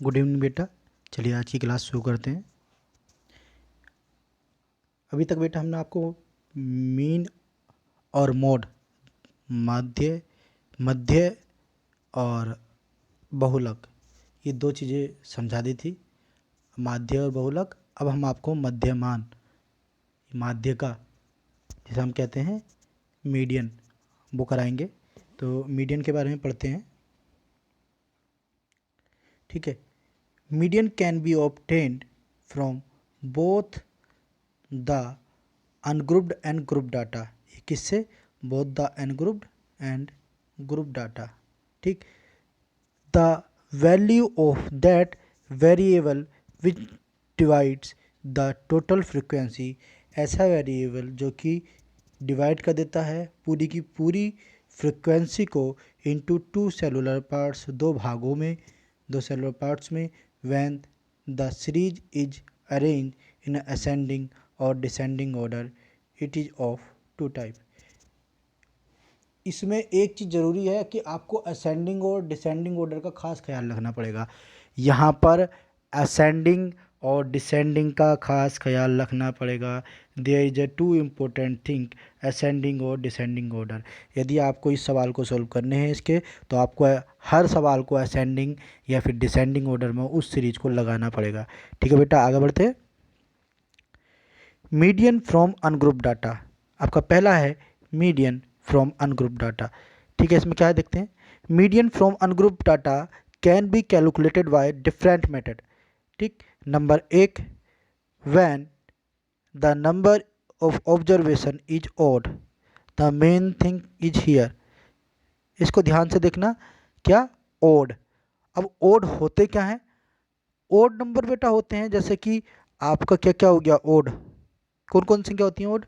Good evening बेटा। चलिए आज की क्लास शुरू करते हैं। अभी तक बेटा हमने आपको मीन और मोड, माध्य, मध्य और बहुलक, ये दो चीज़ें समझा दी थी, माध्य और बहुलक। अब हम आपको मध्यमान, माध्य का, जिसे हम कहते हैं मीडियन, वो कराएंगे। तो मीडियन के बारे में पढ़ते हैं, ठीक है। Median can be obtained from both the ungrouped and group data. ये किससे? Both the ungrouped and group data, ठीक। The value of that variable which divides the total frequency, ऐसा वेरिएबल जो कि डिवाइड कर देता है पूरी की पूरी फ्रिक्वेंसी को इनटू टू सेलुलर पार्ट्स, दो भागों में, दो सेलुलर पार्ट्स में, when the series is arrange in ascending और descending order, it is of two type. इसमें एक चीज़ ज़रूरी है कि आपको असेंडिंग और डिसेंडिंग ऑर्डर का खास ख्याल रखना पड़ेगा। यहाँ पर असेंडिंग और डिसेंडिंग का खास ख्याल रखना पड़ेगा। There is a too important thing, ascending और डिसेंडिंग ऑर्डर। यदि आपको इस सवाल को सॉल्व करने हैं इसके, तो आपको हर सवाल को असेंडिंग या फिर डिसेंडिंग ऑर्डर में उस सीरीज को लगाना पड़ेगा, ठीक है बेटा। आगे बढ़ते हैं। मीडियन फ्रॉम अनग्रुप डाटा, आपका पहला है मीडियन फ्रॉम अनग्रुप डाटा, ठीक है। इसमें क्या है देखते हैं। Median from ungroup data can be calculated by different method, ठीक। नंबर एक, when the number of observation is odd, the main thing is here. इसको ध्यान से देखना, क्या? ओड। अब ओड होते क्या हैं? ओड नंबर बेटा होते हैं, जैसे कि आपका क्या क्या हो गया ओड, कौन कौन संख्या होती है ओड?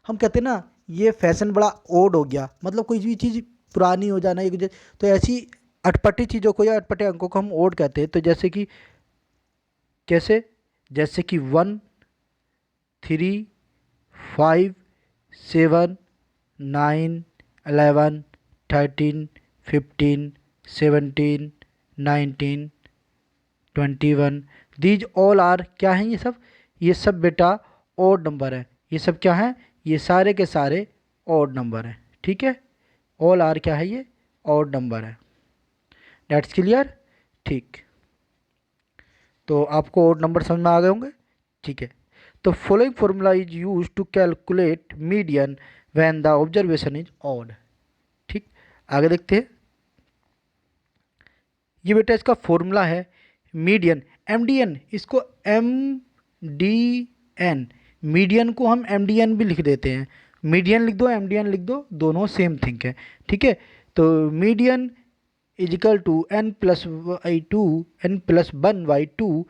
हम कहते हैं ना ये फैशन बड़ा ओड हो गया, मतलब कोई भी चीज़ पुरानी हो जाना, एक तो ऐसी अटपटी चीज़ों को या अटपटे अंकों को हम ओड कहते हैं। तो जैसे कि कैसे? जैसे कि 1, 3, 5, 7, 9, 11, 13, 15, 17, 19, 21, दीज ऑल आर, क्या हैं ये सब? ये सब बेटा ओड नंबर है। ये सब क्या हैं? ये सारे के सारे ओड नंबर हैं, ठीक है। ऑल आर क्या है? ये ओड नंबर है। दैट्स क्लियर, ठीक। तो आपको ओड नंबर समझ में आ गए होंगे, ठीक है। तो following formula is use to calculate median when the observation is odd, ठीक। आगे देखते हैं। ये बेटा इसका फॉर्मूला है मीडियन, एमडीएन, इसको एमडीएन, मीडियन को हम एमडीएन भी लिख देते हैं। मीडियन लिख दो, एमडीएन लिख दो, दोनों सेम थिंग है, ठीक है। तो median is equal to n+1/2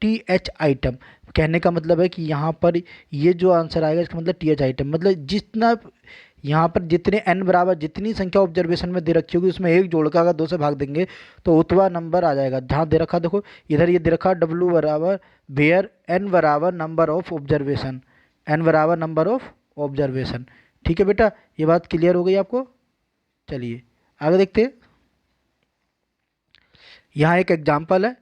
t h item. कहने का मतलब है कि यहाँ पर ये जो आंसर आएगा इसका मतलब टी एच आइटम, मतलब जितना यहाँ पर जितने n बराबर जितनी संख्या ऑब्जर्वेशन में दे रखी होगी उसमें एक जोड़ का अगर 2 से भाग देंगे तो उतवा नंबर आ जाएगा। जहाँ दे रखा देखो इधर, ये दे रखा W बराबर वेयर n बराबर नंबर ऑफ ऑब्जर्वेशन, n बराबर नंबर ऑफ ऑब्जर्वेशन, ठीक है बेटा। ये बात क्लियर हो गई आपको? चलिए आगे देखते हैं। यहाँ एक एग्जाम्पल है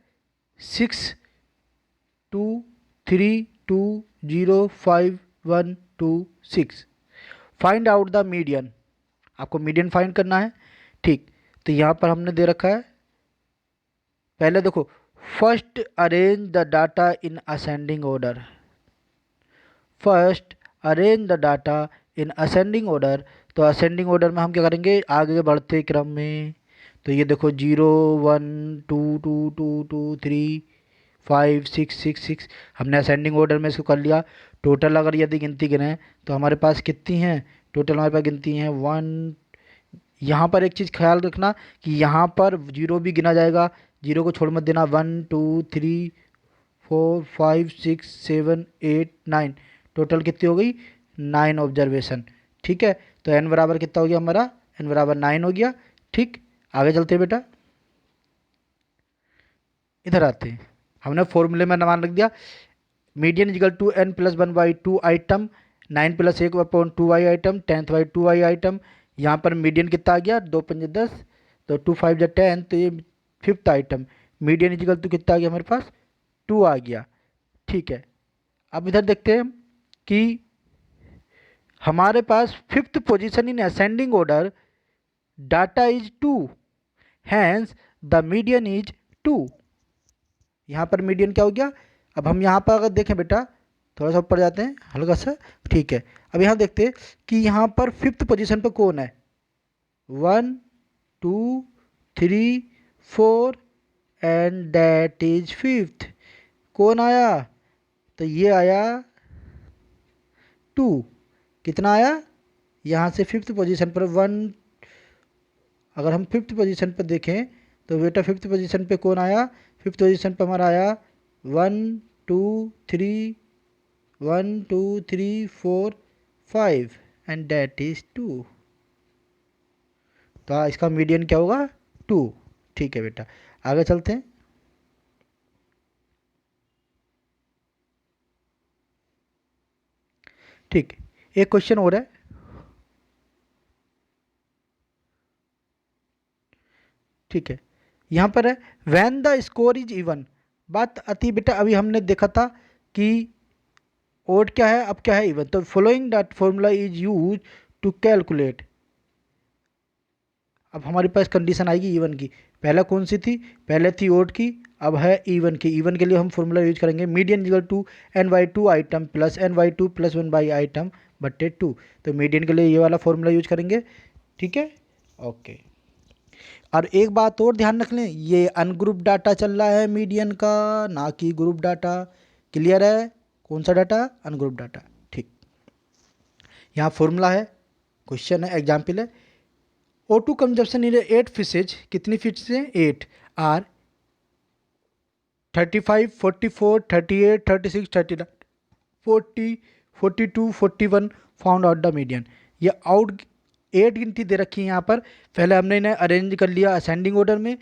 623205126। फाइंड आउट द मीडियन, आपको मीडियन फाइंड करना है, ठीक। तो यहाँ पर हमने दे रखा है, पहले देखो, first arrange the data in ascending order, first arrange the data in ascending order. तो असेंडिंग ऑर्डर में हम क्या करेंगे? आगे बढ़ते क्रम में। तो ये देखो 0 1 2 2 2 2 3 5 6 6 6, हमने असेंडिंग ऑर्डर में इसको कर लिया। टोटल अगर यदि गिनती गिनें तो हमारे पास कितनी हैं? टोटल हमारे पास गिनती हैं 1। यहाँ पर एक चीज़ ख्याल रखना कि यहाँ पर 0 भी गिना जाएगा, 0 को छोड़ मत देना। 1 2 3 4 5 6 7 8 9, टोटल कितनी हो गई? 9 ऑब्जर्वेशन, ठीक है। तो n बराबर कितना हो गया हमारा? n बराबर 9 हो गया, ठीक। आगे चलते हैं बेटा, इधर आते हैं। हमने फॉर्मूले में मान रख दिया median is equal to n+1/2 item, 9+1/2y item, 10th/2y item. यहाँ पर मीडियन कितना आ गया? 2 5 10, तो 2 5 10, तो ये 5th item, median is equal to कितना आ गया हमारे पास 2 आ गया। ठीक है, अब इधर देखते हैं कि हमारे पास fifth position in ascending order data is 2, hence the median is 2। यहाँ पर मीडियन क्या हो गया। अब हम यहाँ पर अगर देखें बेटा, थोड़ा सा ऊपर जाते हैं हल्का सा। ठीक है, अब यहाँ देखते हैं कि यहाँ पर फिफ्थ पोजीशन पर कौन है। 1 2 3 4 एंड दैट इज फिफ्थ। कौन आया, तो ये आया 2। कितना आया, यहाँ से फिफ्थ पोजीशन पर 1। अगर हम फिफ्थ पोजीशन पर देखें तो बेटा फिफ्थ पोजीशन पे कौन आया, फिफ्थ पोजीशन पर हमारा आया 1 2 3 1 2 3 4 5 एंड दैट इज 2। तो इसका मीडियन क्या होगा 2। ठीक है बेटा, आगे चलते हैं। ठीक, एक क्वेश्चन और है। ठीक है, यहाँ पर है when the score is even. बात आती बेटा, अभी हमने देखा था कि ओड क्या है, अब क्या है इवन। तो following that formula is use to calculate. अब हमारे पास कंडीशन आएगी इवन की। पहले कौन सी थी, पहले थी ओड की, अब है इवन की। इवन के लिए हम फॉर्मूला यूज करेंगे median equal to n/2 item plus n/2 plus 1 by item बट्टे 2। तो मीडियन के लिए ये वाला फॉर्मूला यूज करेंगे। ठीक है, ओके। और एक बात और ध्यान रख लें, ये अनग्रुप डाटा चल रहा है मीडियन का, ना कि ग्रुप डाटा। क्लियर है, कौन सा डाटा, अनग्रुप डाटा। ठीक, यहाँ फॉर्मूला है, क्वेश्चन है, एग्जाम्पल है। O2 कंजप्शन इन 8 फिशेज, कितनी फिश हैं 8, are 35 44 38 36 39 40 42 41 found out the median. ये आउट 8 गिनती दे रखी है यहाँ पर। पहले हमने इन्हें अरेंज कर लिया असेंडिंग ऑर्डर में।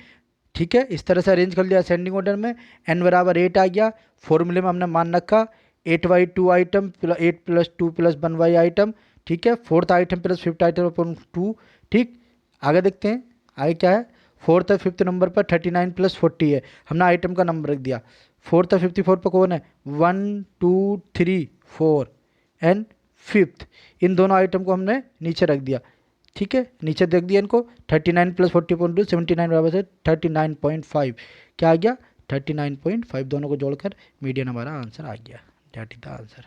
ठीक है, इस तरह से अरेंज कर लिया असेंडिंग ऑर्डर में। n बराबर 8 आ गया, फॉर्मूले में हमने मान रखा 8/2 आइटम 8 + 2 + 1 बाई आइटम। ठीक है, fourth item plus fifth item upon 2। ठीक, आगे देखते हैं आगे क्या है। फोर्थ और फिफ्थ नंबर पर 39 + 40 है, हमने आइटम का नंबर रख दिया। फोर्थ और 54 पर कौन है, 1 2 3 4 एंड फिफ्थ। इन दोनों आइटम को हमने नीचे रख दिया। ठीक है, नीचे देख दिया इनको। 39 + 40.2 79 बराबर से 39.5 क्या आ गया 39.5। दोनों को जोड़कर मीडियन हमारा आंसर आ गया। That is the answer.